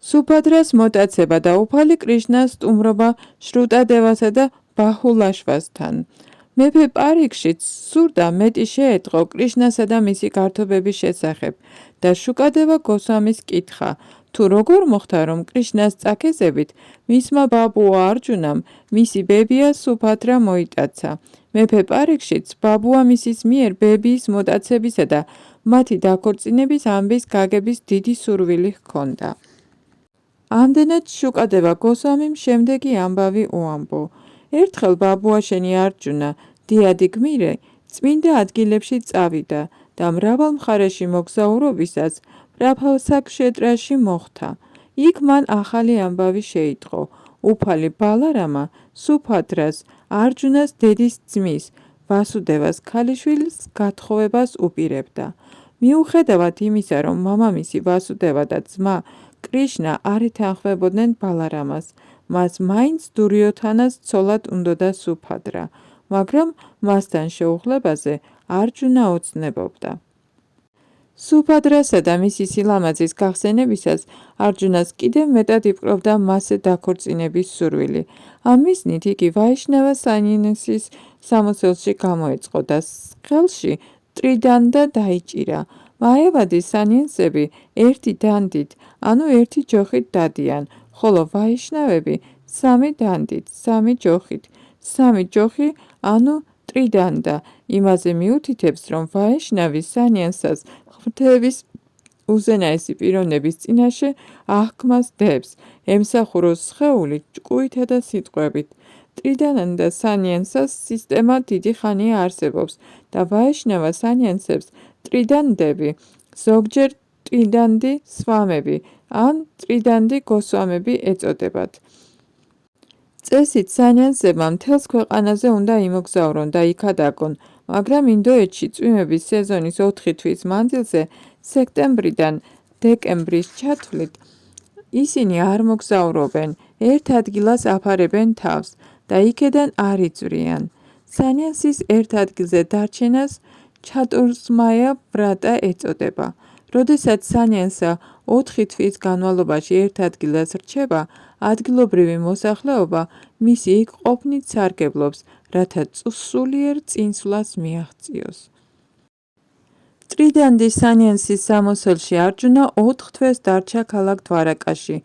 სუბადრას მოტაცება და უფალი კრიშნას სტუმრობა შრუტადევასა და ბაჰულაშვასთან. მეფე პარიქშიც სურდა მეტი შეეწყო კრიშნასა და მისი გართობების შესახებ და შუკადევა გოსვამის კითხა, თუ როგორ მოხდა, რომ კრიშნას წაქეზებით მისმა ბაბუა არჯუნამ მისი ბებია სუბადრა მოიტაცა. მეფე პარიქშიც ბაბუა მისის მიერ ბებიის მოტაცებისა და მათი დაქორწინების ამბის გაგების დიდი სურვილი ჰქონდა. ამდენად შუკადევა გოსვამიმ შემდეგი ამბავი უამბო. ერთხელ ბაბუაშენი არჯუნა, დიადი გმირე, წმინდა ადგილებში წავიდა და მრავალ მხარეში მოგზაურობისას პრაფასაკშეტრაში მოხვდა. იქ მან ახალი ამბავი შეიტყო. უფალი ბალარამა სუბადრას არჯუნას დედის ძმის ვასუდევას ქალიშვილის გათხოვებას უპირებდა. მიუხედავად იმისა, რომ მამამისი ვასუდევა და ძმა კრიშნა არ ეთანხმებოდნენ ბალარამას, მას მაინც დურიოთანას ცოლად უნდოდა სუბადრა, მაგრამ მასთან შეუხლებაზე არჯუნა ოცნებობდა. სუბადრასა და მისი სილამაზის გახსენებისას არჯუნას კიდევ მეტად იპყრობდა მასზე დაქორწინების სურვილი. ამ მიზნით იგი ვაიშნავა სანიასის სამოსელში გამოეწყო და ხელში ტრიდანდა დაიჭირა. მაევადის სანიასები ერთი დანდით, ანუ ერთი ჯოხით დადიან, ხოლო ვაიშნავები სამი დანდით, სამი ჯოხით. სამი ჯოხი, ანუ ტრიდანდა, იმაზე მიუთითებს, რომ ვაიშნავი სანიასას ღვთების უზენაესი პიროვნების წინაშე აღქმას დებს, ემსახუროს სხეული ჭკუითა და სიტყვებით. ტრიდანდა სანიასას სისტემა დიდი ხანია არსებობს და ვაიშნავა სანიასებს ტრიდანდები, ზოგჯერ ტრიდანდი სვამები ან ტრიდანდი გოსვამები ეწოდებათ. წესით სანიასებმა მთელს ქვეყანაზე უნდა იმოგზაურონ და იქადაგონ, მაგრამ ინდოეთში წვიმების სეზონის 4 თვის მანძილზე, სექტემბრიდან დეკემბრის ჩათვლით, ისინი არ მოგზაურობენ, ერთ ადგილას აფარებენ თავს და იქედან არ იწვრიან. სანიასის ერთ ადგილზე დარჩენას ჩატურსმაია ბრატა ეწოდება. როდესაც სანიასა 4 თვის განმავლობაში ერთ ადგილას რჩება, ადგილობრივი მოსახლეობა მისი იქ ყოფნით სარგებლობს, რათა სულიერ წინსვლას მიაღწიოს. ტრიდანდის სანიასის სამოსელში არჯუნა 4 თვეს დარჩა ქალაქ დვარაკაში.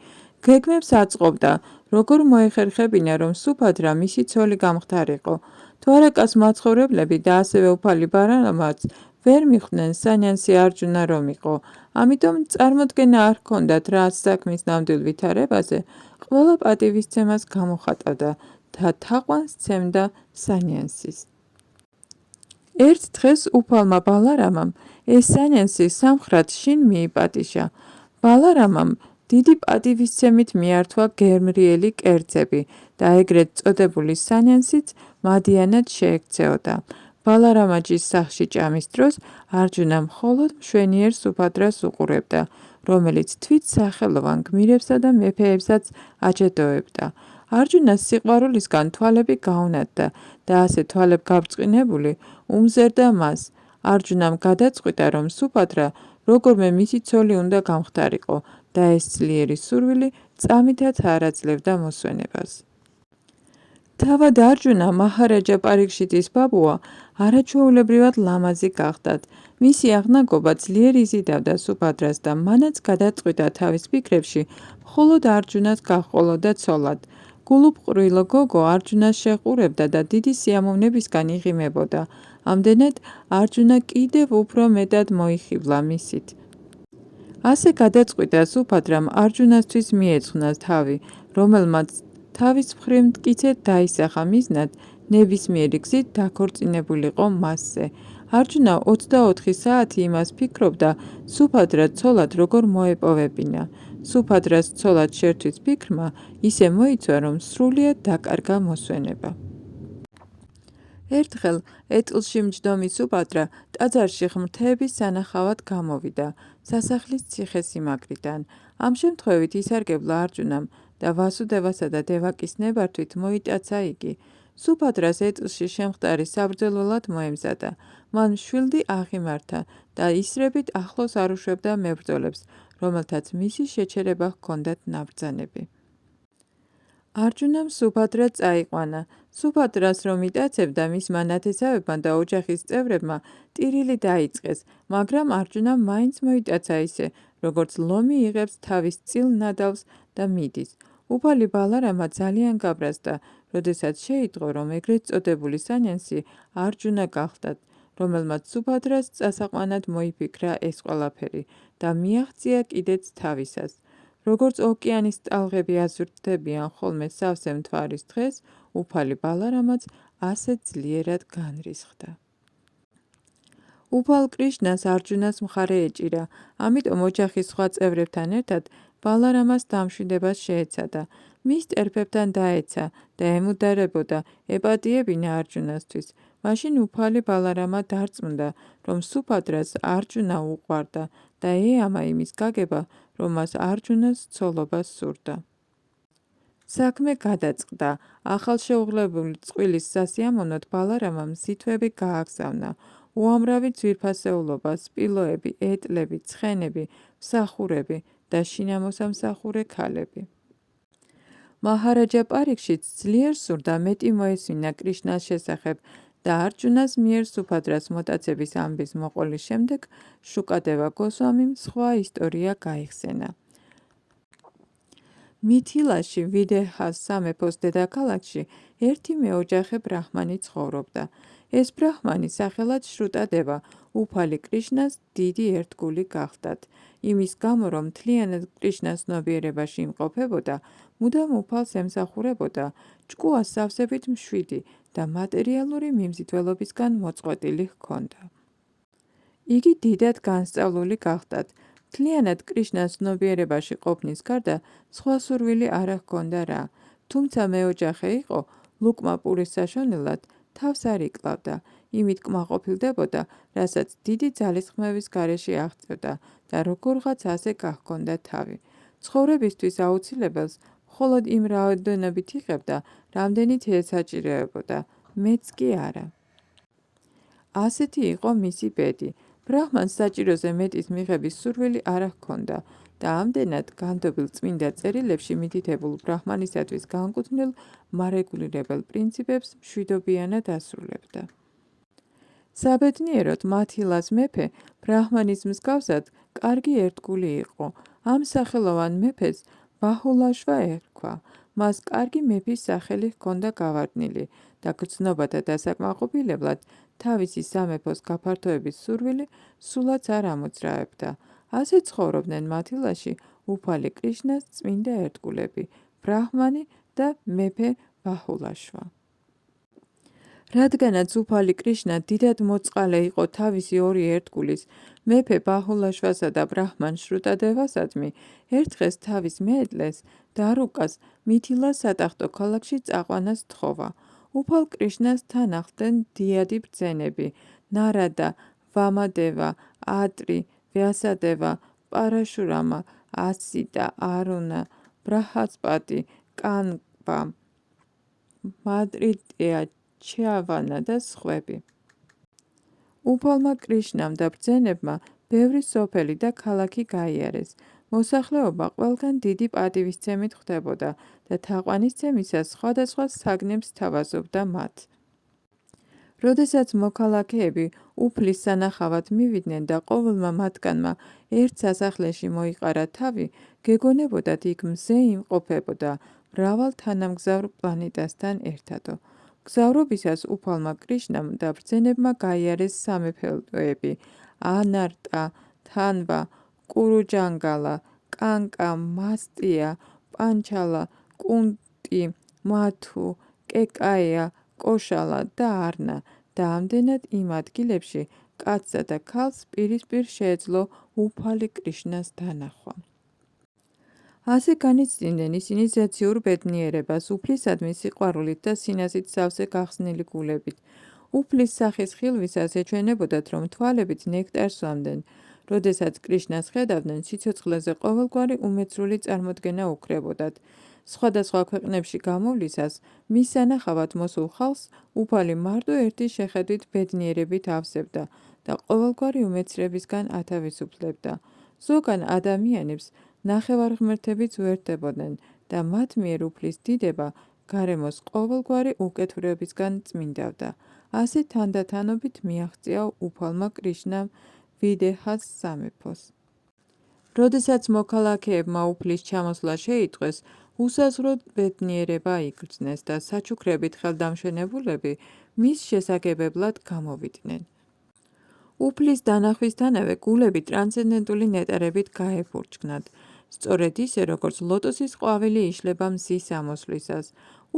გეგმებს აწყობდა, როგორ მოეხერხებინა, რომ სუბადრა მისი ცოლი გამხდარიყო. დვარაკას მაცხოვრებლები და ასევე უფალი ბალარამაც ვერ მიხვდნენ სანიასი არჯუნა რომ იყო, ამიტომ წარმოდგენა არ ჰქონდათ რა საქმის ნამდვილ ვითარებაზე, ყველა პატივისცემას გამოხატავდა და თაყვანს სცემდა სანიასის. ერთ დღეს უფალმა ბალარამამ ეს სანიასი სამხრად შინ მიიპატიჟა. ბალარამამ დიდი პატივისცემით მიართვა გემრიელი კერძები და ეგრეთ წოდებული სანიასიც მადიანად შეექცეოდა. ბალარამაჯის სახლში ჭამის დროს არჯუნა მხოლოდ მშვენიერ სუბადრას უყურებდა, რომელიც თვით სახელოვან გმირებსა და მეფეებსაც აჯადოებდა. არჯუნას სიყვარულისგან თვალები გაუნათდა და ასე თვალებ გაბრწყინებული უმზერდა მას. არჯუნამ გადაწყვიტა, რომ სუბადრა როგორმე მისი ცოლი უნდა გამხდარიყო და ეს ძლიერი სურვილი წამითაც არ აძლევდა მოსვენებას. თავად არჯუნა მაჰარაჯა პარიქშიტის ბაბუა არაჩვეულებრივად ლამაზი გახდათ. მისი აღნაგობა ძლიერ იზიდავდა სუბადრას და მანაც გადაწყვიტა თავის ფიქრებში მხოლოდ არჯუნას გაჰყოლოდა ცოლად. გულუბრყვილო გოგო არჯუნას შეყურებდა და დიდი სიამოვნებისგან იღიმებოდა. ამდენად არჯუნა კიდევ უფრო მეტად მოიხიბლა მისით. ასე გადაწყვიტა სუბადრამ არჯუნასთვის მიეძღვნა თავი, რომელმაც თავის მხრივ მტკიცედ დაისახა მიზნად ნებისმიერი გზით დაქორწინებულიყო მასზე. არჯუნა 24 საათი იმას ფიქრობდა, სუბადრა ცოლად როგორ მოეპოვებინა. სუბადრას ცოლად შერთვის ფიქრმა ისე მოიცვა, რომ სრულიად დაკარგა მოსვენება. ერთხელ ეტლში მჯდომი სუბადრა ტაძარში ღმრთების სანახავად გამოვიდა, სასახლის ციხესიმაგრიდან. ამ შემთხვევით ისარგებლა არჯუნამ და ვასუდევასა და დევაკის ნებართვით მოიტაცა იგი. სუბადრას ეტლში შემხდარი საბრძოლველად მოემზადა. მან მშვილდი აღიმართა და ისრებით ახლოს არ უშვებდა მებრძოლებს, რომელთაც მისი შეჩერება ჰქონდათ ნაბრძანები. არჯუნამ სუბადრა წაიყვანა. სუბადრას რომ იტაცებდა, მისმა ნათესავებმა და ოჯახის წევრებმა ტირილი დაიწყეს, მაგრამ არჯუნამ მაინც მოიტაცა ისე, როგორც ლომი იღებს თავის წილ ნადავლს და მიდის. უფალი ბალარამა ძალიან გაბრაზდა, როდესაც შეიტყო, რომ ეგრეთ წოდებული სანიანსი არჯუნა გახლდათ, რომელმაც სუბადრას წასაყვანად მოიფიქრა ეს ყველაფერი და მიაღწია კიდეც თავისას. როგორც ოკეანის ტალღები აზრდებიან ხოლმე სავსე მთვარის დღეს, უფალი ბალარამაც ასეთ ძლიერად განრისხდა. უფალ კრიშნას არჯუნას მხარე ეჭირა, ამიტომ ოჯახის სხვა წევრებთან ერთად ბალარამას დამშვიდებას შეეცადა. მის ტერფებთან დაეცა და ემუდარებოდა ეპატიებინა არჯუნასთვის. მაშინ უფალი ბალარამა დარწმუნდა, რომ სუბადრას არჯუნა უყვარდა და ეამა იმის გაგება, რომ მას არჯუნას ცოლობა სურდა. საქმე გადაწყდა. ახალშეუღლებული წყვილის სასიამოვნოდ ბალარამამ სითვები გააგზავნა. უამრავი ძვირფასეულობა, სპილოები, ეტლები, ცხენები, მსახურები და შინამოსამსახურე ქალები. მაჰარაჯა პარიქშიც ძლიერ სურდა მეტი მოესმინა კრიშნას შესახებ და არჯუნას მიერ სუბადრას მოტაცების ამბის მოყოლის შემდეგ შუკადევა გოსვამიმ სხვა ისტორია გაიხსენა. მითილაში, ვიდეჰას სამეფოს დედაქალაქში, ერთი მეოჯახე ბრაჰმანი ცხოვრობდა. ეს ბრაჰმანი სახელად შრუტადევა უფალი კრიშნას დიდი ერთგული გახლდათ. იმის გამო, რომ მთლიანად კრიშნას ცნობიერებაში იმყოფებოდა, მუდამ უფალს ემსახურებოდა, ჭკუას სავსებით მშვიდი და მატერიალური მიმზიდველობისგან მოწყვეტილი ჰქონდა. იგი დიდად განსწავლული გახლდათ. მთლიანად კრიშნას ცნობიერებაში ყოფნის გარდა სხვა სურვილი არ ჰქონდა რა. თუმცა მეოჯახე იყო, ლუკმა პურის საშონელად თავს არ იკლავდა. იმით კმაყოფილდებოდა, რასაც დიდი ძალისხმევის გარეშე აღწევდა და როგორღაც ასე გაჰქონდა თავი. ცხოვრებისთვის აუცილებელს მხოლოდ იმ რაოდენობით იღებდა, რამდენიც ესაჭიროებოდა, მეც კი არა. ასეთი იყო მისი ბედი. ბრაჰმანს საჭიროზე მეტის მიღების სურვილი არ ჰქონდა და ამდენად განდობილ წმინდა წერილებში მითითებულ ბრაჰმანისათვის განკუთვნილ მარეგულირებელ პრინციპებს მშვიდობიანად ასრულებდა. საბედნიეროდ, მათილას მეფე ბრაჰმანის მსგავსად კარგი ერთგული იყო. ამ სახელოვან მეფეს ბაჰულაშვა ერქვა. მას კარგი მეფის სახელი ჰქონდა გავარდნილი და გრძნობათა დასაკმაყოფილებლად თავისი სამეფოს გაფართოების სურვილი სულაც არ ამოძრავებდა. ასე ცხოვრობდნენ მათილაში უფალი კრიშნას წმინდა ერთგულები, ბრაჰმანი და მეფე ბაჰულაშვა. რადგანაც უფალი კრიშნა დიდად მოწყალე იყო თავისი ორი ერთგულის, მეფე ბაჰულაშვასა და ბრაჰმან შრუტადევასადმი, ერთ დღეს თავის მეეტლეს, დარუკას მითილას სატახტო ქალაქში წაყვანა სთხოვა. უფალ კრიშნას თან ახლდნენ დიადი ბრძენები, ნარადა, ვამადევა, ატრი, ვიასადევა, პარაშურამა, ასიტა, არუნა, ბრაჰასპატი, კანპა, მადრიტია, ჩიავანა და სხვები. უფალმა კრიშნამ და ბრძენებმა ბევრი სოფელი და ქალაქი გაიარეს. მოსახლეობა ყველგან დიდი პატივისცემით ხვდებოდა და თაყვანისცემისას სხვადასხვა საგნებს თავაზობდა მათ. როდესაც მოქალაქეები უფლის სანახავად მივიდნენ და ყოველმა მათგანმა ერთ სასახლეში მოიყარა თავი, გეგონებოდათ იქ მზე იმყოფებოდა მრავალ თანამგზავრ პლანეტასთან ერთადო. მგზავრობისას უფალმა კრიშნამ და ბრძენებმა გაიარეს სამეფოები ანარტა, თანვა, კურუჯანგალა, კანკა, მასტია, პანჩალა, კუნტი, მათუ, კეკაია, კოშალა და არნა და ამდენად იმ ადგილებში კაცსა და ქალს პირისპირ შეეძლო უფალი კრიშნას დანახვა. ასე განიცდიდნენ ისინი ზეციურ ბედნიერებას, უფლისადმი სიყვარულით და სინაზით სავსე გახსნილი გულებით. უფლის სახის ხილვისას ეჩვენებოდათ, რომ თვალებით ნექტარს ვამდნენ. როდესაც კრიშნას ხედავდნენ, სიცოცხლეზე ყოველგვარი უმეცრული წარმოდგენა უქრებოდათ. სხვადასხვა ქვეყნებში გამოვლისას, მის სანახავად მოსულ ხალხს უფალი მარტო ერთი შეხედვით ბედნიერებით ავსებდა და ყოველგვარი უმეცრებისგან ათავისუფლებდა. ზოგან ადამიანებს ნახევარღმერთებიც უერთდებოდნენ და მათ მიერ უფლის დიდება გარემოს ყოველგვარი უკეთურებისგან წმინდავდა. ასე თანდათანობით მიაღწია უფალმა კრიშნამ ვიდეჰას სამეფოს. როდესაც მოქალაქეებმა უფლის ჩამოსვლა შეიტყვეს, უსაზღროდ ბედნიერება იგრძნეს და საჩუქრებით ხელდამშვენებულები მის შესაგებებლად გამოვიდნენ. უფლის დანახვისთანავე გულები ტრანსცენდენტული ნეტარებით გაეფურჩქნათ, სწორედ ისე, როგორც ლოტოსის ყვავილი იშლება მზის ამოსვლისას.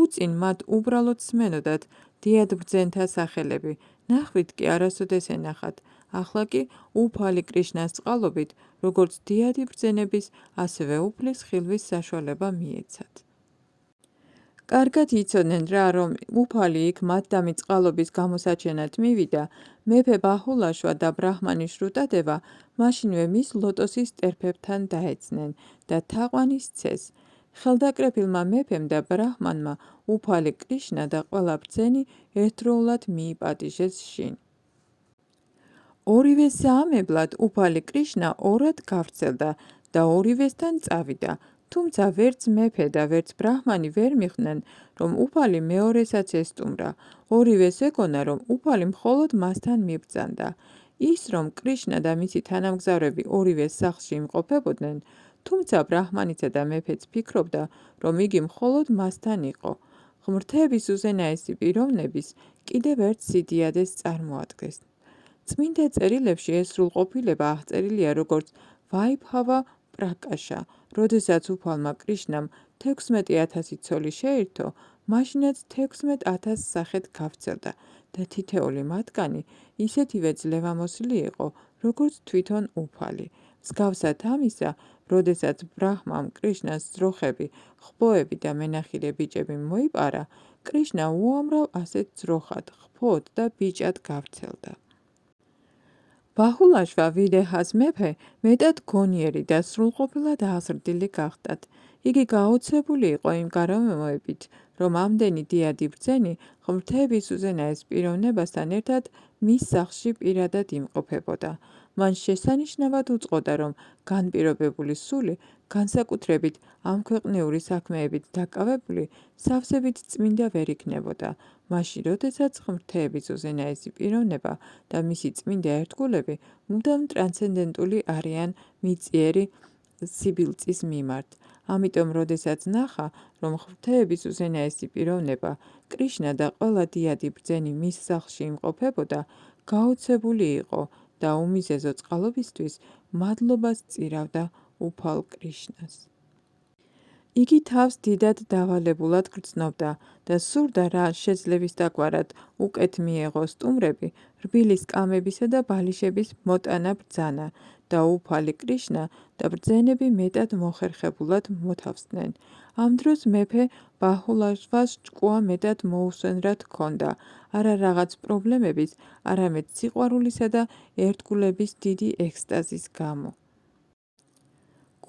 უწინ მათ უბრალოდ სმენოდათ დიადბრძენთა სახელები, ნახვით კი არასოდეს ენახათ. ახლა კი უფალი კრიშნას წყალობით, როგორც დიადი ბრძენების, ასევე უფლის ხილვის საშუალება მიეცათ. კარგად იცოდნენ რა, რომ უფალი იქ მათდამი წყალობის გამოსაჩენად მივიდა, მეფე ბაჰულაშვა და ბრაჰმანი შრუტადევა მაშინვე მის ლოტოსის ტერფებთან დაეცნენ და თაყვანი სცეს. ხელდაკრეფილმა მეფემ და ბრაჰმანმა უფალი კრიშნა და ყველა ბრძენი ერთდროულად მიიპატიჟეს შინ. ორივე საამებლად უფალი კრიშნა ორად გავრცელდა და ორივესთან წავიდა, თუმცა ვერც მეფე და ვერც ბრაჰმანი ვერ მიხვდნენ, რომ უფალი მეორესაც ესტუმრა. ორივეს ეგონა, რომ უფალი მხოლოდ მასთან მიბრძანდა. ის, რომ კრიშნა და მისი თანამგზავრები ორივე სახლში იმყოფებოდნენ, თუმცა ბრაჰმანიცა და მეფეც ფიქრობდა, რომ იგი მხოლოდ მასთან იყო. ღმრთების უზენაესი პიროვნების კიდევ ერთ სიდიადეს წარმოადგენს. წმინდა წერილებში ეს სრულყოფილება აღწერილია როგორც ვაიბჰავა პრაკაშა. როდესაც უფალმა კრიშნამ 16,000 ცოლი შეირთო, მაშინაც 16,000 სახედ გავრცელდა და თითეული მათგანი ისეთივე ძლევამოსილი იყო, როგორც თვითონ უფალი. მსგავსად ამისა, როდესაც ბრაჰმამ კრიშნას ძროხები, ხბოები და მენახილე ბიჭები მოიპარა, კრიშნა უამრავ ასეთ ძროხად, ხბოდ და ბიჭად გავრცელდა. ბაჰულაშვა ვიდეჰას მეფე მეტად გონიერი და სრულყოფილად აზრდილი გახდათ. იგი გაოცებული იყო იმ გარემოებით, რომ ამდენი დიადი ბრძენი ღმრთების უზენაეს პიროვნებასთან ერთად მის სახლში პირადად იმყოფებოდა. მან შესანიშნავად უწყოდა, რომ განპირობებული სული, განსაკუთრებით ამქვეყნიური საქმეებით დაკავებული, სავსებით წმინდა ვერ იქნებოდა. მაშინ, როდესაც ღმრთების უზენაესი პიროვნება და მისი წმინდა ერთგულები მუდამ ტრანსცენდენტული არიან მიწიერი სიბილწის მიმართ. ამიტომ, როდესაც ნახა, რომ ღმრთების უზენაესი პიროვნება, კრიშნა და ყველა დიადი ბრძენი მის სახლში იმყოფებოდა, გაოცებული იყო და უმიზეზო წყალობისთვის მადლობას წირავდა უფალ კრიშნას. იგი თავს დიდად დავალებულად გრძნობდა და სურდა რა შეძლების დაგვარად უკეთ მიეღო სტუმრები, რბილი სკამებისა და ბალიშების მოტანა ბრძანა და უფალი კრიშნა და ბრძენები მეტად მოხერხებულად მოთავსდნენ. ამ დროს მეფე ბაჰულაშვას ჭკუა მეტად მოუსვენრად ჰქონდა, არა რაღაც პრობლემების, არამედ სიყვარულისა და ერთგულების დიდი ექსტაზის გამო.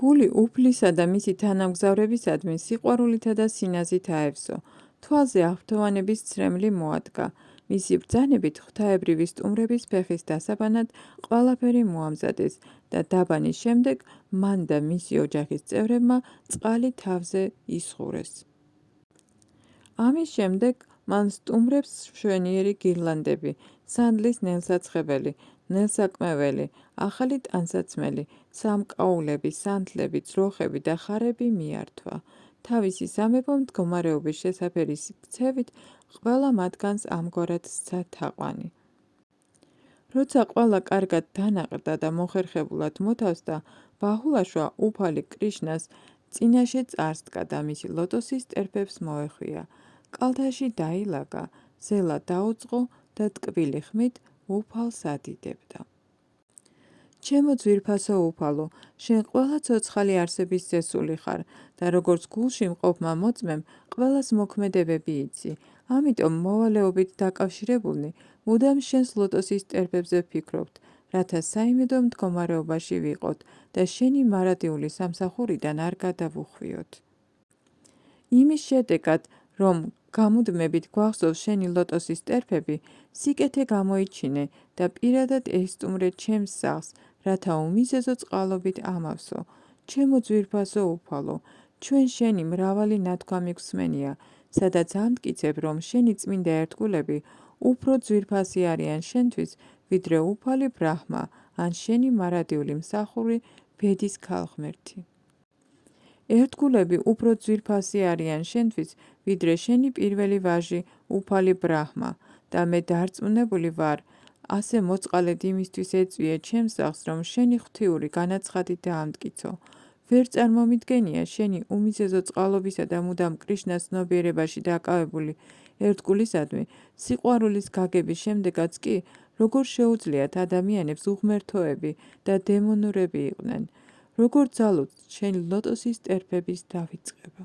გული უფლისა და მისი თანამგზავრებისადმი სიყვარულითა და სინაზით აევსო. თვალზე აღფრთოვანების ცრემლი მოადგა. მისი ბრძანებით ღვთაებრივი სტუმრების ფეხის დასაბანად ყველაფერი მოამზადეს და დაბანის შემდეგ მან და მისი ოჯახის წევრებმა წყალი თავზე ისხურეს. ამის შემდეგ მან სტუმრებს მშვენიერი გირლანდები, სანდლის ნელსაცხებელი, ნელსაკმეველი, ახალი ტანსაცმელი, სამკაულები, სანთლები, ძროხები და ხარები მიართვა. თავისი სამეფო მდგომარეობის შესაფერი ქცევით ყველა მათგანს ამგვარად სცა თაყვანი. როცა ყველა კარგად დანაყრდა და მოხერხებულად მოთავსდა, ბაჰულაშვა უფალი კრიშნას წინაშე წარსდგა და მისი ლოტოსის ტერფებს მოეხვია. კალთაში დაილაგა, ზელა დაუწყო და ტკბილი ხმით უფალს ადიდებდა. ჩემო ძვირფასო უფალო, შენ ყველა ცოცხალი არსების წესული ხარ და როგორც გულში მყოფმა მოწმემ ყველას მოქმედებები იცი. ამიტომ მოვალეობით დაკავშირებულნი მუდამ შენს ლოტოსის ტერფებზე ვფიქრობთ, რათა საიმედო მდგომარეობაში ვიყოთ და შენი მარადიული სამსახურიდან არ გადავუხვიოთ. იმის შედეგად, რომ გამუდმებით გვახსოვს შენი ლოტოსის ტერფები, სიკეთე გამოიჩინე და პირადად ესტუმრე ჩემს სახლს, რათა უმიზეზო წყალობით ამავსო. ჩემო ძვირფასო უფალო, ჩვენ შენი მრავალი ნათქვამი გვსმენია, სადაც ამტკიცებ, რომ შენი წმინდა ერთგულები უფრო ძვირფასი არიან შენთვის, ვიდრე უფალი ბრაჰმა, ან შენი მარადიული მსახური ბედის ქალღმერთი. ერთგულები უფრო ძვირფასი არიან შენთვის, ვიდრე შენი პირველი ვაჟი უფალი ბრაჰმა და მე დარწმუნებული ვარ, ასე მოწყალედ იმისთვის ეწვიე ჩემს სახლს, რომ შენი ღვთიური განაცხადი დაამტკიცო. ვერ წარმომიდგენია შენი უმიზეზო წყალობისა და მუდამ კრიშნას ცნობიერებაში დაკავებული ერთგულისადმი სიყვარულის გაგების შემდეგაც კი როგორ შეუძლიათ ადამიანებს უღმერთოები და დემონურები იყვნენ. როგორ ძალუძ შენ ლოტოსის ტერფების დავიწყება.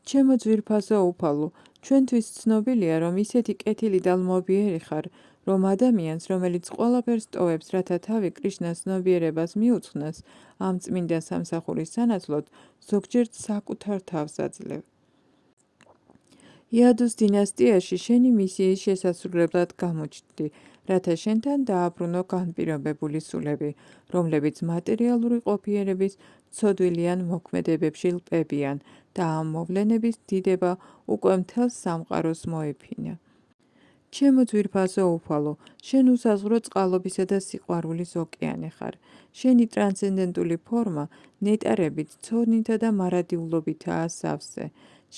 ჩემო ძვირფასო უფალო, ჩვენთვის ცნობილია, რომ ისეთი კეთილი და ლმობიერი ხარ, რომ ადამიანს, რომელიც ყველაფერს ტოვებს, რათა თავი კრიშნას ცნობიერებას მიუძღვნას, ამ წმინდა სამსახურის სანაცვლოდ, ზოგჯერ საკუთარ თავს აძლევ. იადუს დინასტიაში შენი მისიის შესასრულებლად გამოჩნდი, რათა შენთან დააბრუნო განპირობებული სულები, რომლებიც მატერიალური ყოფიერების ცოდვილი ან მოქმედებებში ლპებიან და ამ მოვლენების დიდება უკვე მთელს სამყაროს მოეფინა. ჩემო ძვირფასო უფალო, შენ უსაზღრო წყალობისა და სიყვარულის ოკეანე ხარ. შენი ტრანსცენდენტული ფორმა ნეტარებით, ცოდნითა და მარადიულობითაა სავსე.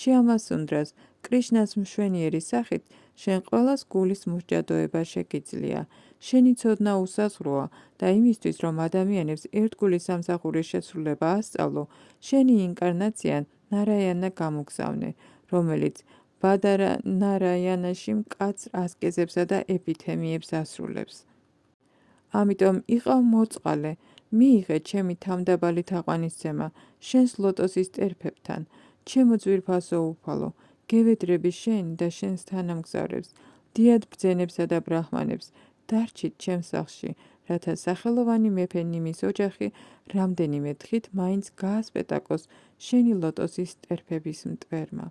შეამასუნდრას კრიშნას მშვენიერი სახით, შენ ყველას გულის მოსჯადოება შეგიძლია. შენი ცოდნა უსაზღროა და იმისთვის, რომ ადამიანებს ერთგულის სამსახურის შესრულება ასწავლო, შენი ინკარნაცია ნარაიანა გამოგზავნე, რომელიც ბადარა ნარაიანაში მკაცრ ასკეზებსა და ეპითემიებს ასრულებს. ამიტომ იყავ მოწყალე, მიიღე ჩემი თავდაბალი თაყვანისცემა შენს ლოტოსის ტერფებთან. ჩემო ძვირფასო უფალო, გევედრები შენ და შენს თანამგზავრებს, დიად ბრძენებსა და ბრაჰმანებს, დარჩით ჩემს სახლში, რათა სახელოვანი მეფე ნიმის ოჯახი რამდენიმე დღით მაინც გაასპეტაკოს შენი ლოტოსის ტერფების მტვერმა.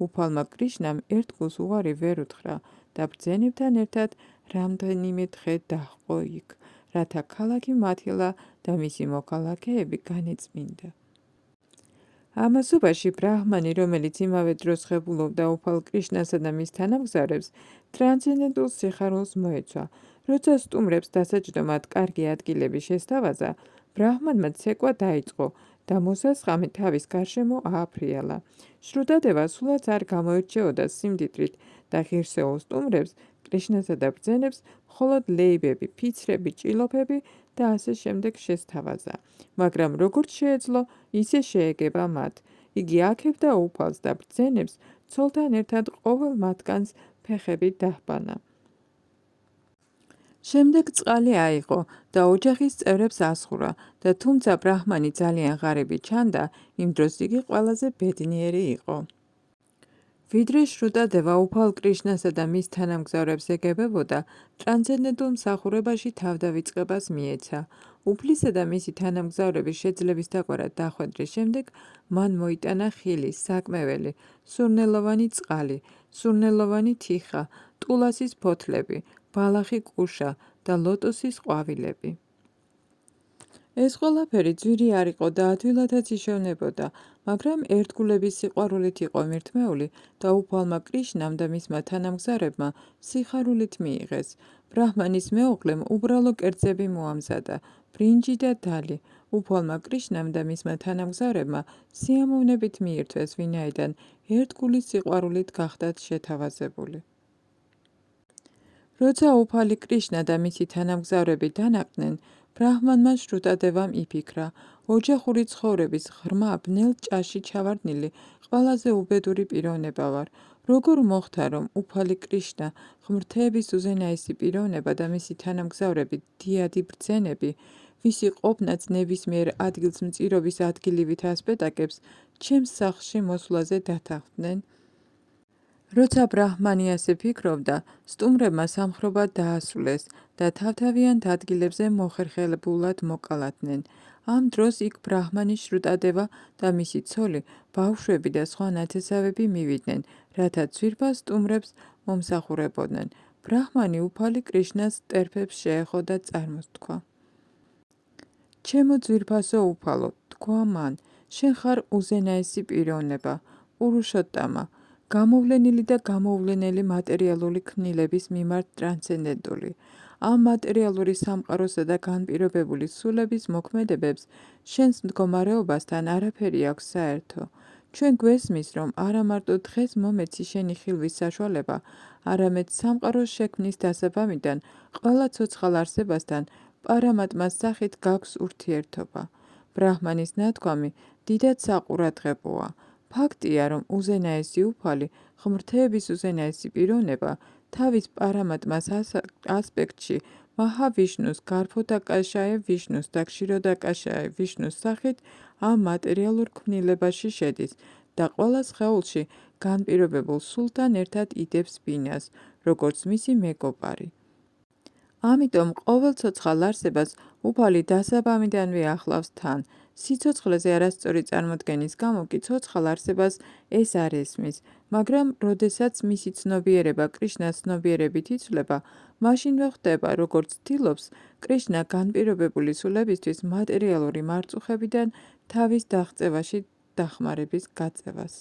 უფალმა კრიშნამ ერთგულს უარი ვერ უთხრა და ბრძენებთან ერთად რამდენიმე დღე დაჰყო იქ, რათა ქალაქი მათილა და მისი მოქალაქეები განეწმინდა. ამასობაში ბრაჰმანი, რომელიც იმავე დროს ღებულობდა უფალ კრიშნასა და მის თანამგზავრებს, ტრანსცენდენტულ სიხარულს მოეცვა. როცა სტუმრებს დასაჯდომად კარგი ადგილები შესთავაზა, ბრაჰმანმა ცეკვა დაიწყო და მოსასხამი თავის გარშემო ააფრიალა. შრუდადევა სულაც არ გამოერჩეოდა სიმდიდრით და ღირსეულ სტუმრებს, კრიშნასა და ბრძენებს მხოლოდ ლეიბები, ფიცრები, ჭილოფები და ასე შემდეგ შესთავაზა. მაგრამ როგორც შეეძლო, ისე შეეგება მათ. იგი აქებდა უფალს და ბრძენებს ცოლთან ერთად ყოველ მათგანს ფეხებით დაჰბანა. შემდეგ წყალი აიღო და ოჯახის წევრებს ასხურა და თუმცა ბრაჰმანი ძალიან ღარიბი ჩანდა, იმ დროს იგი ყველაზე ბედნიერი იყო. ვიდრე შრუტადევა უფალ კრიშნასა და მის თანამგზავრებს ეგებებოდა, ტრანსცენდენტულ მსახურებაში თავდავიწყებას მიეცა. უფლისა და მისი თანამგზავრების შეძლების დაკვარად დახვედრის შემდეგ, მან მოიტანა ხილი, საკმეველი, სურნელოვანი წყალი, სურნელოვანი თიხა, ტულასის ფოთლები, ბალახი კუშა და ლოტოსის ყვავილები. ეს ყველაფერი ძვირი არ იყო და ადვილადაც იშოვნებოდა, მაგრამ ერთგულების სიყვარულით იყო მირთმეული და უფალმა კრიშნამ და მისმა თანამგზავრებმა სიხარულით მიიღეს. ბრაჰმანის მეუღლემ უბრალო კერძები მოამზადა, ბრინჯი და დალი. უფალმა კრიშნამ და მისმა თანამგზავრებმა სიამოვნებით მიირთვეს, ვინაიდან ერთგულის სიყვარულით გახდათ შეთავაზებული. როცა უფალი კრიშნა და მისი თანამგზავრები დანაყდნენ, ბრაჰმანმა შრუტადევამ იფიქრა, ოჯახური ცხოვრების ღრმა ბნელ ჭაში ჩავარდნილი ყველაზე უბედური პიროვნება ვარ. როგორ მოხდა, რომ უფალი კრიშნა, ღმრთების უზენაესი პიროვნება და მისი თანამგზავრები, დიადი ბრძენები, ვისი ყოფნაც ნებისმიერ ადგილს მწირობის ადგილივით ასპეტაკებს, ჩემს სახლში მოსვლაზე დათანხმდნენ? როცა ბრაჰმანი ასე ფიქრობდა, სტუმრებმა სამხრობა დაასრულეს და თავთავიანთ ადგილებზე მოხერხებულად მოკალათდნენ. ამ დროს იქ ბრაჰმანი შრუტადევა და მისი ცოლი, ბავშვები და სხვა ნათესავები მივიდნენ, რათა ძვირფას სტუმრებს მომსახურებოდნენ. ბრაჰმანი უფალი კრიშნას ტერფებს შეეხო და წარმოსთქვა. ჩემო ძვირფასო უფალო, თქვა მან, შენ ხარ უზენაესი პიროვნება, პურუშოტტამა, გამოვლენილი და გამოვლენელი მატერიალური ქმნილების მიმართ ტრანსცენდენტული. ამ მატერიალური სამყაროსა და განპირობებული სულების მოქმედებებს შენს მდგომარეობასთან არაფერი აქვს საერთო. ჩვენ გვესმის, რომ არა მარტო დღეს მომეცი შენი ხილვის საშუალება, არამედ სამყაროს შექმნის დასაბამიდან ყველა ცოცხალ არსებასთან პარამატმას სახით გაქვს ურთიერთობა. ბრაჰმანის ნათქვამი დიდად საყურადღებოა. ფაქტია, რომ უზენაესი უფალი, ღმრთების უზენაესი პიროვნება, თავის პარამატმას ასპექტში მაჰავიშნუს, გარფოდაკაშაე ვიშნუს და ქსიროდაკაშაე ვიშნუს სახით ამ მატერიალურ ქმნილებაში შედის და ყველა სხეულში განპირობებულ სულთან ერთად იდებს ბინას, როგორც მისი მეგობარი. ამიტომ ყოველ ცოცხალ არსებას უფალი დასაბამიდანვე ახლავს თან. სიცოცხლეზე არასწორი წარმოდგენის გამო კი ცოცხალ არსებას ეს არ ესმის, მაგრამ როდესაც მისი ცნობიერება კრიშნას ცნობიერებით იცვლება, მაშინვე ხვდება, როგორც ცდილობს კრიშნა განპირობებული სულებისთვის მატერიალური მარწუხებიდან თავის დაღწევაში დახმარების გაწევას.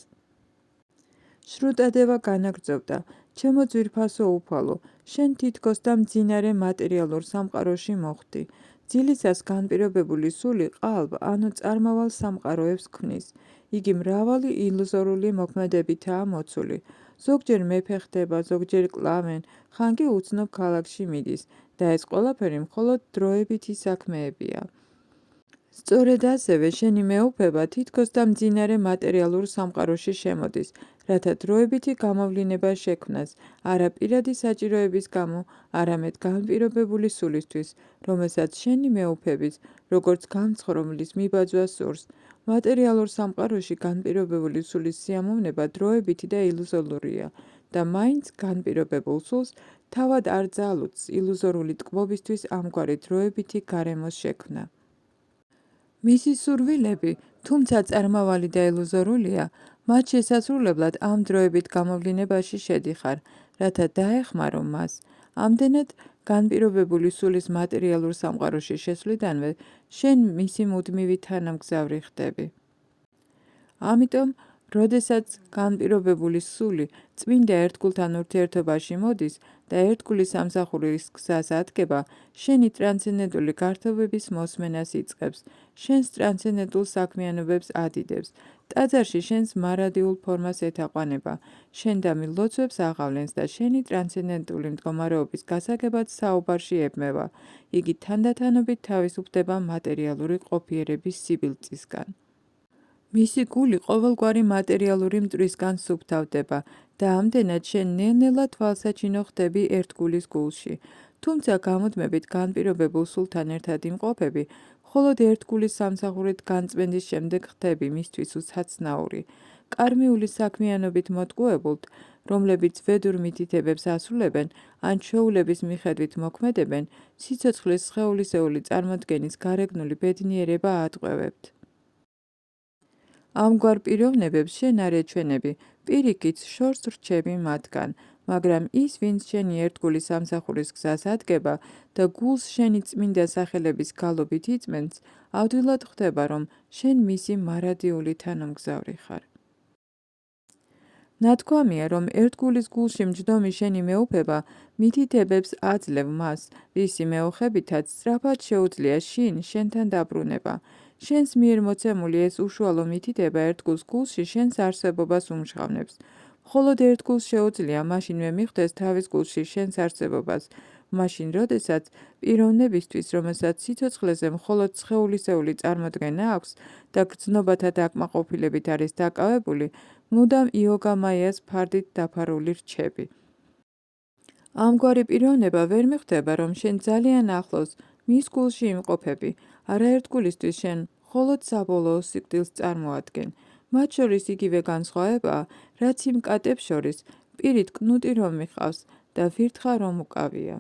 შრუტადევა განაგრძობდა, ჩემო ძვირფასო უფალო, შენ თითქოს და მძინარე მატერიალურ სამყაროში მოხვდი. ძილისას განპირობებული სული ყალბ, ანუ წარმავალ სამყაროებს ქმნის. იგი მრავალი ილუზორული მოქმედებითაა მოცული. ზოგჯერ მეფე ხდება, ზოგჯერ კლავენ, ხან კი უცნობ ქალაქში მიდის და ეს ყველაფერი მხოლოდ დროებითი საქმეებია. სწორედ ასევე შენი მეუფება თითქოს და მძინარე მატერიალურ სამყაროში შემოდის, რათა დროებითი გამოვლინება შექმნას, არა პირადი საჭიროების გამო, არამედ განპირობებული სულისთვის, რომელსაც შენი მეუფების, როგორც განცხრომლის მიბაძვა სურს. მატერიალურ სამყაროში განპირობებული სულის სიამოვნება დროებითი და ილუზორულია და მაინც განპირობებულ სულს თავად არ ძალუძს ილუზორული ტკბობისთვის ამგვარი დროებითი გარემოს შექმნა. მისი სურვილები, თუმცა წარმავალი და ილუზორულია, მათ შესასრულებლად ამ დროებით გამოვლინებაში შედიხარ, რათა დაეხმარო მას. ამდენად განპირობებული სულის მატერიალურ სამყაროში შესვლიდანვე შენ მისი მუდმივი თანამგზავრი ხდები. ამიტომ, როდესაც განპირობებული სული წმინდა ერთგულთან ურთიერთობაში მოდის და ერთგულის სამსახურის გზას ადგება, შენი ტრანსცენდენტული გართობების მოსმენას იწყებს, შენს ტრანსცენდენტულ საქმიანობებს ადიდებს, ტაძარში შენს მარადიულ ფორმას ეთაყვანება, შენდამი ლოცვებს აღავლენს და შენი ტრანსცენდენტული მდგომარეობის გასაგებად საუბარში ებმევა. იგი თანდათანობით თავისუფლდება მატერიალური ყოფიერების სიბილწისგან. მისი გული ყოველგვარი მატერიალური მტვრისგან სუფთავდება და ამდენად შენ ნელ-ნელა თვალსაჩინო ხდები ერთ გულის გულში. თუმცა გამუდმებით განპირობებულ სულთან ერთად იმყოფები, მხოლოდ ერთ გულის სამსახურით განწმენდის შემდეგ ხდები მისთვის უცაცნაური. კარმიული საქმიანობით მოტყუებულთ, რომლებიც ვედურ მითითებებს ასრულებენ, ან ჩვეულების მიხედვით მოქმედებენ, სიცოცხლის სხეულისეული წარმოდგენის გარეგნული ბედნიერება ატყვევებთ. ამგვარ პიროვნებებს შენ არ ეჩვენები, პირიქით შორს რჩები მათგან, მაგრამ ის, ვინც შენი ერთგულის სამსახურის გზას ადგება და გულს შენი წმინდა სახელების გალობით იწმენს, ადვილად ხვდება, რომ შენ მისი მარადიული თანამგზავრი ხარ. ნათქვამია, რომ ერთგულის გულში მჯდომი შენი მეუფება მითითებებს აძლევ მას, ვისი მეოხებითაც სწრაფად შეუძლია შენთან დაბრუნება. შენს მიერ მოცემული ეს უშუალო მითითება ერთგულს გულში შენს არსებობას უმჟღავნებს. მხოლოდ ერთგულს შეუძლია მაშინვე მიხვდეს თავის გულში შენს არსებობას, მაშინ როდესაც პიროვნებისთვის, რომელსაც სიცოცხლეზე მხოლოდ სხეულისეული წარმოდგენა აქვს და გრძნობათა დაკმაყოფილებით არის დაკავებული, მუდამ იოგა-მაიას ფარდით დაფარული რჩები. ამგვარი პიროვნება ვერ მიხვდება, რომ შენ ძალიან ახლოს მის გულში იმყოფები, არაერთ გულისთვის შენ მხოლოდ საბოლოო სიკვდილს წარმოადგენ. მათ შორის იგივე განსხვავებაა, რაც იმ კატებს შორის, პირით კნუტი რომ მიყავს და ვირთხა რომ უკავია.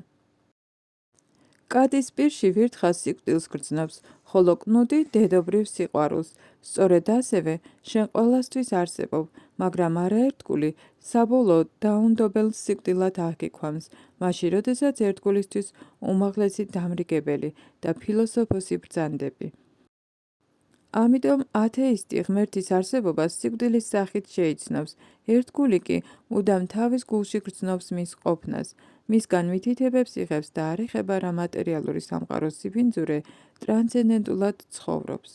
კატის პირში ვირთხა სიკვდილს გრძნობს, ხოლო კნუდი დედობრივ სიყვარულს. სწორედ ასევე შენ ყველასთვის არსებობ, მაგრამ არაერთგული საბოლოოდ დაუნდობელ სიკვდილად აღგიქვამს, მაშინ როდესაც ერთგულისთვის უმაღლესი დამრიგებელი და ფილოსოფოსი ბრძანდები. ამიტომ ათეისტი ღმერთის არსებობას სიკვდილის სახით შეიცნობს, ერთგული კი მუდამ თავის გულში გრძნობს მის ყოფნას, მისგან მითითებებს იღებს და არ ეხება რა მატერიალური სამყაროს სიბინძურე ტრანსცენდენტულად ცხოვრობს.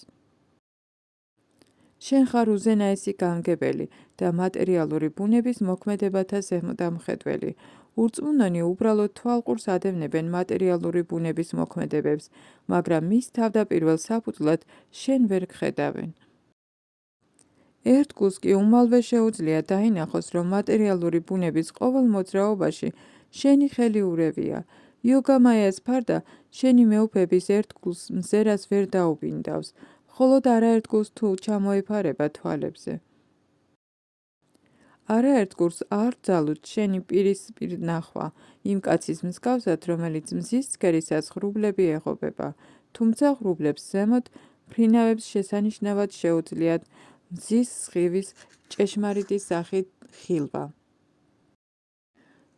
შენ ხარ უზენაესი გამგებელი და მატერიალური ბუნების მოქმედებათა ზემოდამხედველი. ურწმუნონი უბრალოდ თვალყურს ადევნებენ მატერიალური ბუნების მოქმედებებს, მაგრამ მის თავდაპირველ საფუძვლად შენ ვერ გხედავენ. ერთგულს კი უმალვე შეუძლია დაინახოს, რომ მატერიალური ბუნების ყოველ მოძრაობაში შენი ხელი ურევია. იოგამაიას ფარდა შენი მეუფების ერთგულს მზერას ვერ დაუბინდავს, მხოლოდ არაერთგულს თუ ჩამოეფარება თვალებზე. არაერთგულს არ ძალუთ შენი პირისპირ ნახვა, იმ კაცის მსგავსად, რომელიც მზის ცქერისას ღრუბლები ეღობება, თუმცა ღრუბლებს ზემოთ მფრინავებს შესანიშნავად შეუძლიათ მზის სხივის ჭეშმარიტი სახით ხილვა.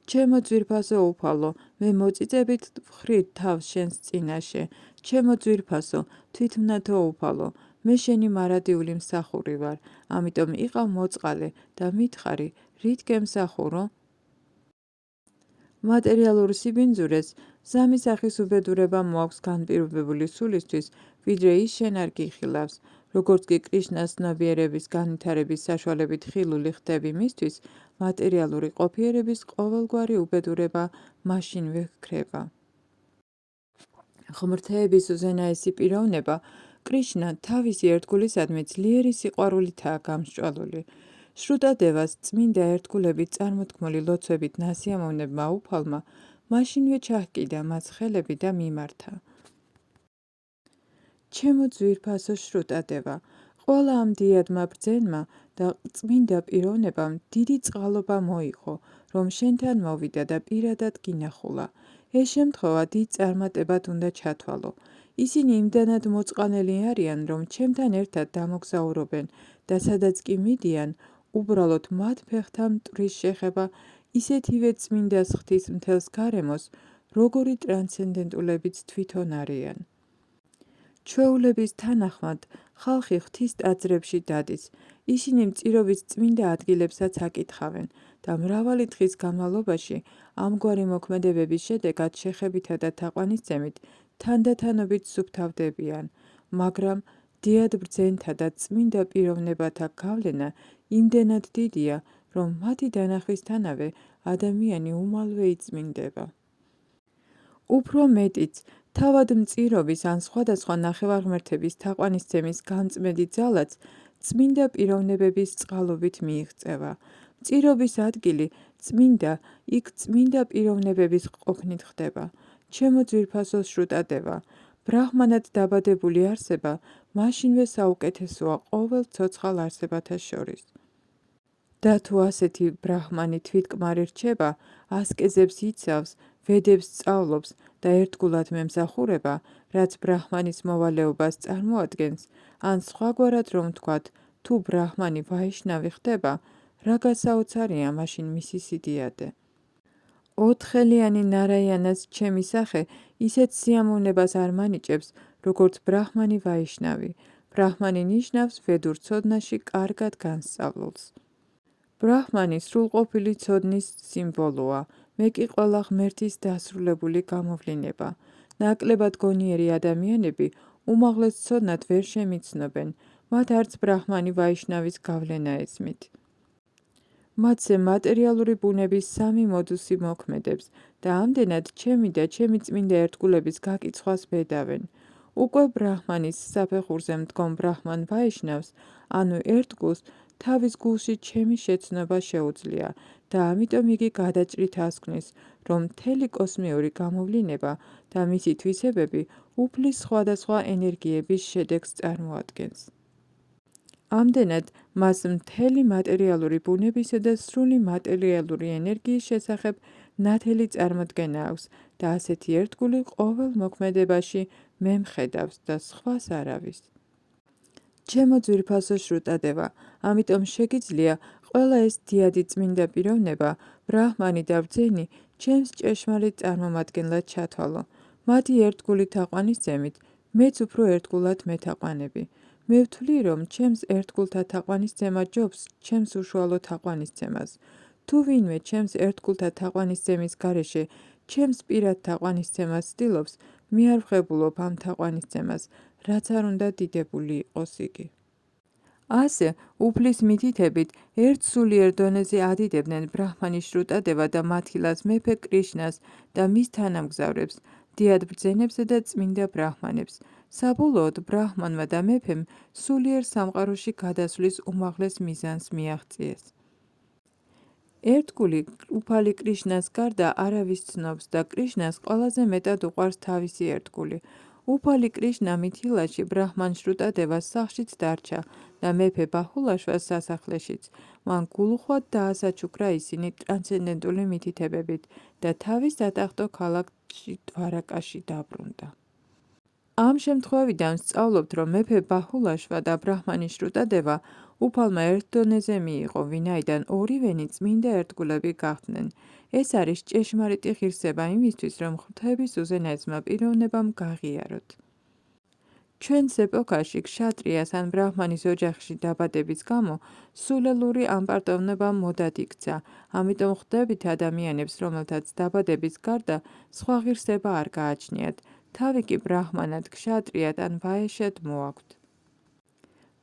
ჩემო ძვირფასო უფალო, მე მოწიწებით ვხრით თავს შენს წინაშე. ჩემო ძვირფასო, თვითმნათო უფალო, მე შენი მარადიული მსახური ვარ, ამიტომ იყავ მოწყალე და მითხარი, რით გემსახურო? მატერიალურ სიბინძურეს ზამის სახის უბედურება მოაქვს განპირობებული სულისთვის, ვიდრე ის შენ არ გიხილავს. როგორც კი კრიშნას ცნობიერების განვითარების საშუალებით ხილული ხდები მისთვის, მატერიალური ყოფიერების ყოველგვარი უბედურება მაშინვე ჰქრება. ღმრთების უზენაესი პიროვნება, კრიშნა თავისი ერთგულისადმი ძლიერი სიყვარულითაა გამსჭვალული. შრუტადევას წმინდა ერთგულებით წარმოთქმული ლოცვებით ნასიამოვნებმა უფალმა მაშინვე ჩაჰკიდა მას ხელები და მიმართა. ჩემო ძვირფასო შრუტადევა, ყველა ამ დიადმა ბრძენმა და წმინდა პიროვნებამ დიდი წყალობა მოიღო, რომ შენთან მოვიდა და პირადად გინახულა. ეს შემთხვევა დიდ წარმატებად უნდა ჩათვალო. ისინი იმდანად მოწყალილი არიან, რომ ჩემთან ერთად დამოგზაურობენ და სადაც კი მიდიან, უბრალოდ მათ ფეხთან მტვრის შეხება ისეთივე წმინდას ღვთის მთელს გარემოს, როგორი ტრანსცენდენტულებიც თვითონ არიან. ჩვეულების თანახმად, ხალხი ღვთის ტაძრებში დადის. ისინი მწირობის წმინდა ადგილებსაც აკითხავენ და მრავალი დღის განმავლობაში ამგვარი მოქმედებების შედეგად შეხებითა და თაყვანისცემით თანდათანობით სუფთავდებიან, მაგრამ დიად ბრძენთა და წმინდა პიროვნებათა გავლენა იმდენად დიდია, რომ მათი დანახვისთანავე ადამიანი უმალვე იწმინდება. უფრო მეტიც, თავად მწირობის ან სხვადასხვა ნახევარღმერთების თაყვანისცემის განწმედი ძალაც წმინდა პიროვნებების წყალობით მიიღწევა. მწირობის ადგილი წმინდა, იქ წმინდა პიროვნებების ყოფნით ხდება. ჩემო ძვირფასო შრუტადევა, ბრაჰმანად დაბადებული არსება მაშინვე საუკეთესოა ყოველ ცოცხალ არსებათა შორის. და თუ ასეთი ბრაჰმანი თვითკმარი რჩება, ასკეზებს იცავს, ვედებს სწავლობს და ერთგულად მემსახურება, რაც ბრაჰმანის მოვალეობას წარმოადგენს, ან სხვაგვარად რომ ვთქვათ, თუ ბრაჰმანი ვაიშნავი ხდება, რა გასაოცარია მაშინ მისი სიდიადე. ოთხხელიანი ნარაიანას ჩემი სახე ისეთ სიამოვნებას არ მანიჭებს, როგორც ბრაჰმანი ვაიშნავი. ბრაჰმანი ნიშნავს ვედურ ცოდნაში კარგად განსწავლულს. ბრაჰმანი სრულყოფილი ცოდნის სიმბოლოა, მე კი ყველა ღმერთის დასრულებული გამოვლინება. ნაკლებად გონიერი ადამიანები უმაღლეს ცოდნად ვერ შემიცნობენ, მათ არც ბრაჰმანი ვაიშნავის გავლენა ესმით. მათზე მატერიალური ბუნების სამი მოდუსი მოქმედებს და ამდენად ჩემი და ჩემი წმინდა ერთგულების გაკიცხვას ბედავენ. უკვე ბრაჰმანის საფეხურზე მდგომ ბრაჰმან ვაიშნავს, ანუ ერთგულს თავის გულში ჩემი შეცნობა შეუძლია და ამიტომ იგი გადაჭრით ასკვნის, რომ მთელი კოსმიური გამოვლინება და მისი თვისებები უფლის სხვადასხვა ენერგიების შედეგს წარმოადგენს. ამდენად მას მთელი მატერიალური ბუნებისა და სრული მატერიალური ენერგიის შესახებ ნათელი წარმოდგენა აქვს და ასეთი ერთგული ყოველ მოქმედებაში მე მხედავს და სხვას არავის. ჩემო ძვირფასო შრუტადება, ამიტომ შეგიძლია ყველა ეს დიადი წმინდა პიროვნება, ბრაჰმანი და ბრძენი, ჩემს ჭეშმარიტ წარმომადგენლად ჩათვალო. მათი ერთგული თაყვანისცემით, მეც უფრო ერთგულად მეთაყვანები. მე ვთვლი, რომ ჩემს ერთგულთა თაყვანისცემა ჯობს ჩემს უშუალო თაყვანისცემას. თუ ვინმე ჩემს ერთგულთა თაყვანისცემის გარეშე ჩემს პირად თაყვანისცემას ცდილობს, მე არ ვღებულობ ამ თაყვანისცემას, რაც არ უნდა დიდებული იყოს იგი. ასე, უფლის მითითებით, ერთ სულიერ დონეზე ადიდებდნენ ბრაჰმანის შრუტადევა და მათილას მეფე კრიშნას და მის თანამგზავრებს, დიად ბრძენებსა და წმინდა ბრაჰმანებს. საბოლოოდ ბრაჰმანმა და მეფემ სულიერ სამყაროში გადასვლის უმაღლეს მიზანს მიაღწიეს. ერთგული უფალი კრიშნას გარდა არავის ცნობს და კრიშნას ყველაზე მეტად უყვარს თავისი ერთგული. უფალი კრიშნა მითილაში ბრაჰმან შრუტადევას სახლშიც დარჩა და მეფე ბაჰულაშვას სასახლეშიც. მან გულუხვად დაასაჩუქრა ისინი ტრანსცენდენტული მითითებებით და თავის სატახტო ქალაქში დვარაკაში დაბრუნდა. ამ შემთხვევიდან ვსწავლობთ, რომ მეფე ბაჰულაშვა და ბრაჰმანი შრუტადევა უფალმა ერთ დონეზე მიიღო, ვინაიდან ორივენი წმინდა ერთგულები გახდნენ. ეს არის ჭეშმარიტი ღირსება იმისთვის, რომ ღვთაების უზენაესმა პიროვნებამ გაღიაროთ. ჩვენს ეპოქაში ქშატრიას ან ბრაჰმანის ოჯახში დაბადების გამო სულელური ამპარტოვნება მოდად იქცა, ამიტომ ხვდებით ადამიანებს, რომელთაც დაბადების გარდა სხვა ღირსება არ გააჩნიათ, თავი კი ბრაჰმანად, ქშატრიად ან ვაეშად მოაქვთ.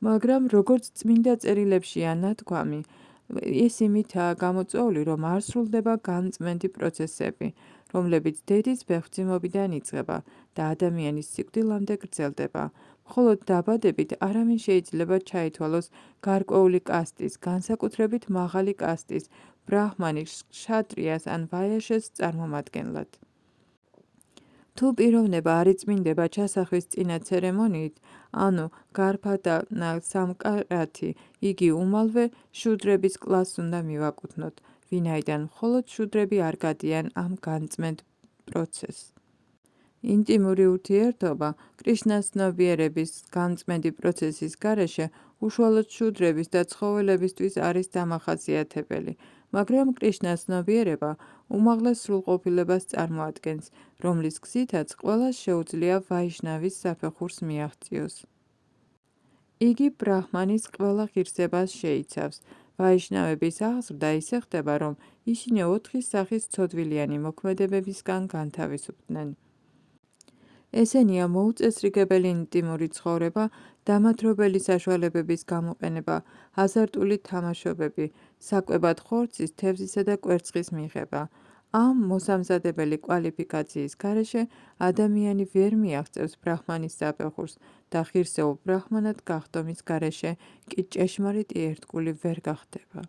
მაგრამ როგორც წმინდა წერილებშია ნათქვამი, ეს იმითაა გამოწვეული, რომ არ სრულდება განწმენდი პროცესები, რომლებიც დედის ფეხმძიმობიდან იწყება და ადამიანის სიკვდილამდე გრძელდება. მხოლოდ დაბადებით არავინ შეიძლება ჩაითვალოს გარკვეული კასტის, განსაკუთრებით მაღალი კასტის, ბრაჰმანის, ქშატრიას ან ვაეშეს წარმომადგენლად. თუ პიროვნება არ იწმინდება ჩასახვის წინა ცერემონიით, ანუ გარფათა სამკარათი, იგი უმალვე შუდრების კლასს უნდა მივაკუთვნოთ, ვინაიდან მხოლოდ შუდრები არ გადიან ამ განწმენდ პროცესს. ინტიმური ურთიერთობა კრიშნას ცნობიერების განწმენდი პროცესის გარეშე უშუალოდ შუდრების და ცხოველებისთვის არის დამახასიათებელი, მაგრამ კრიშნას ცნობიერება უმაღლეს სრულყოფილებას წარმოადგენს, რომლის გზითაც ყველას შეუძლია ვაიშნავის საფეხურს მიაღწიოს. იგი ბრაჰმანის ყველა ღირსებას შეიცავს. ვაიშნავების აღზრდა ისე ხდება, რომ ისინი 4 სახის ცოდვილიანი მოქმედებებისგან განთავისუფლდნენ. ესენია მოუწესრიგებელი ინტიმური ცხოვრება, დამათრობელი საშუალებების გამოყენება, აზარტული თამაშობები, საკვებად ხორცის, თევზისა და კვერცხის მიღება. ამ მოსამზადებელი კვალიფიკაციის გარეშე ადამიანი ვერ მიაღწევს ბრაჰმანის საფეხურს და ღირსეულ ბრაჰმანად გახდომის გარეშე კი ჭეშმარიტი ერთგული ვერ გახდება.